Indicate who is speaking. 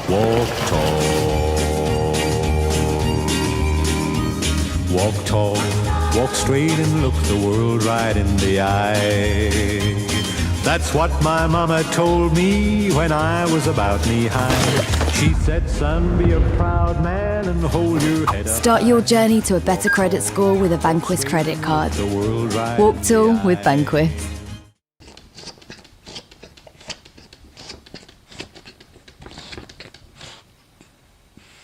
Speaker 1: Walk tall. Walk tall. Walk straight and look the world right in the eye. That's what my mama told me when I was about knee-high. She said, son, be a proud man and hold your head up.
Speaker 2: Start your journey to a better credit score with a Vanquis credit card. Walk tall with Vanquis.